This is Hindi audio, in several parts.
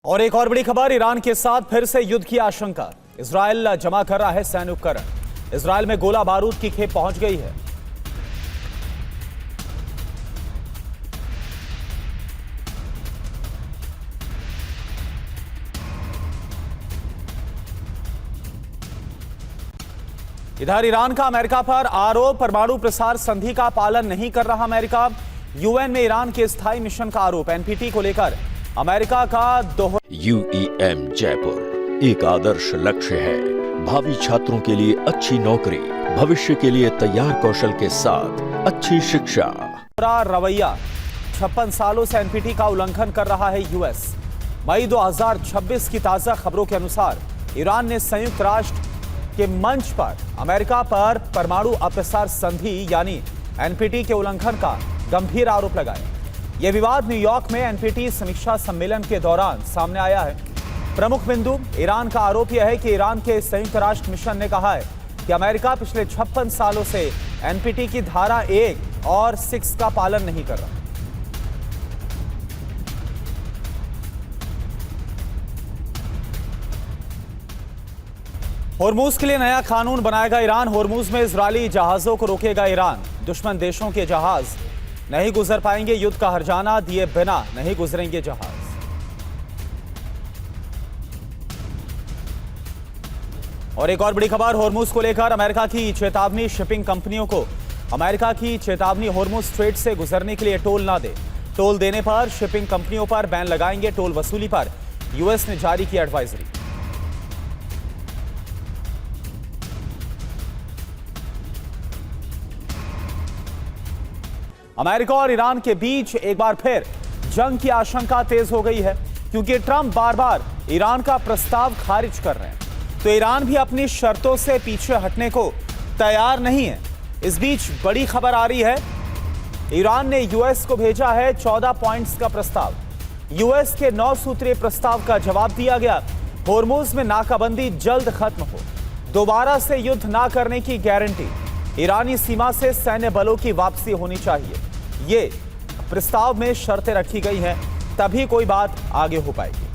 और एक और बड़ी खबर, ईरान के साथ फिर से युद्ध की आशंका। इजरायल जमा कर रहा है सैन्य उपकरण। इजरायल में गोला बारूद की खेप पहुंच गई है। इधर ईरान का अमेरिका पर आरोप, परमाणु प्रसार संधि का पालन नहीं कर रहा अमेरिका। यूएन में ईरान के स्थायी मिशन का आरोप। एनपीटी को लेकर अमेरिका का यूईएम जयपुर एक आदर्श लक्ष्य है। भावी छात्रों के लिए अच्छी नौकरी, भविष्य के लिए तैयार कौशल के साथ अच्छी शिक्षा। रवैया 56 सालों से एनपीटी का उल्लंघन कर रहा है यूएस। मई 2026 की ताजा खबरों के अनुसार ईरान ने संयुक्त राष्ट्र के मंच पर अमेरिका पर परमाणु अप्रसार संधि यानी एनपीटी के उल्लंघन का गंभीर आरोप लगाया। यह विवाद न्यूयॉर्क में एनपीटी समीक्षा सम्मेलन के दौरान सामने आया है। प्रमुख बिंदु ईरान का आरोप यह है कि ईरान के संयुक्त राष्ट्र मिशन ने कहा है कि अमेरिका पिछले 56 सालों से एनपीटी की धारा 1 और 6 का पालन नहीं कर रहा। होर्मुज के लिए नया कानून बनाएगा ईरान। होर्मुज में इजरायली जहाजों को रोकेगा ईरान। दुश्मन देशों के जहाज नहीं गुजर पाएंगे। युद्ध का हर्जाना दिए बिना नहीं गुजरेंगे जहाज। और एक और बड़ी खबर, होर्मुज को लेकर अमेरिका की चेतावनी शिपिंग कंपनियों को। अमेरिका की चेतावनी, होर्मुज स्ट्रेट से गुजरने के लिए टोल ना दे। टोल देने पर शिपिंग कंपनियों पर बैन लगाएंगे। टोल वसूली पर यूएस ने जारी की एडवाइजरी। अमेरिका और ईरान के बीच एक बार फिर जंग की आशंका तेज हो गई है, क्योंकि ट्रंप बार बार ईरान का प्रस्ताव खारिज कर रहे हैं। तो ईरान भी अपनी शर्तों से पीछे हटने को तैयार नहीं है। इस बीच बड़ी खबर आ रही है, ईरान ने यूएस को भेजा है 14 पॉइंट्स का प्रस्ताव। यूएस के 9 सूत्रीय प्रस्ताव का जवाब दिया गया। होर्मुज में नाकाबंदी जल्द खत्म हो, दोबारा से युद्ध ना करने की गारंटी, ईरानी सीमा से सैन्य बलों की वापसी होनी चाहिए। ये प्रस्ताव में शर्तें रखी गई हैं, तभी कोई बात आगे हो पाएगी।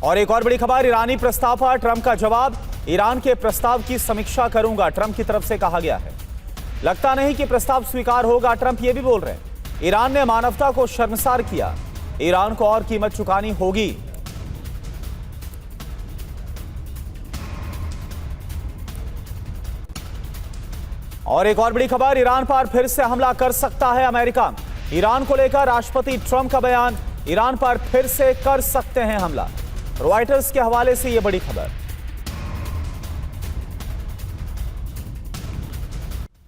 और एक और बड़ी खबर, ईरानी प्रस्ताव पर ट्रंप का जवाब। ईरान के प्रस्ताव की समीक्षा करूंगा, ट्रंप की तरफ से कहा गया है। लगता नहीं कि प्रस्ताव स्वीकार होगा, ट्रंप ये भी बोल रहे हैं। ईरान ने मानवता को शर्मसार किया, ईरान को और कीमत चुकानी होगी। और एक और बड़ी खबर, ईरान पर फिर से हमला कर सकता है अमेरिका। ईरान को लेकर राष्ट्रपति ट्रंप का बयान, ईरान पर फिर से कर सकते हैं हमला। रॉयटर्स के हवाले से यह बड़ी खबर।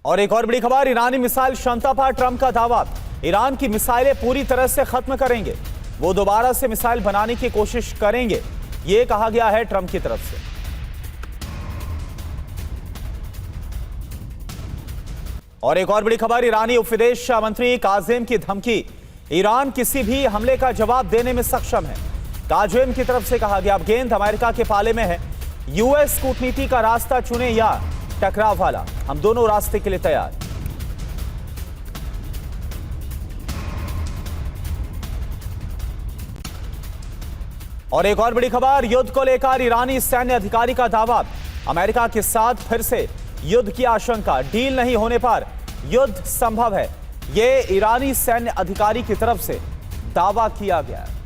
और एक और बड़ी खबर, ईरानी मिसाइल क्षमता पर ट्रंप का दावा। ईरान की मिसाइलें पूरी तरह से खत्म करेंगे, वो दोबारा से मिसाइल बनाने की कोशिश करेंगे, यह कहा गया है ट्रंप की तरफ से। और एक और बड़ी खबर, ईरानी उप विदेश मंत्री काज़ेम की धमकी, ईरान किसी भी हमले का जवाब देने में सक्षम है। काज़ेम की तरफ से कहा गया, अब गेंद अमेरिका के पाले में है। यूएस कूटनीति का रास्ता चुने या टकराव वाला, हम दोनों रास्ते के लिए तैयार। और एक और बड़ी खबर, युद्ध को लेकर ईरानी सैन्य अधिकारी का दावा। अमेरिका के साथ फिर से युद्ध की आशंका, डील नहीं होने पर युद्ध संभव है, यह ईरानी सैन्य अधिकारी की तरफ से दावा किया गया है।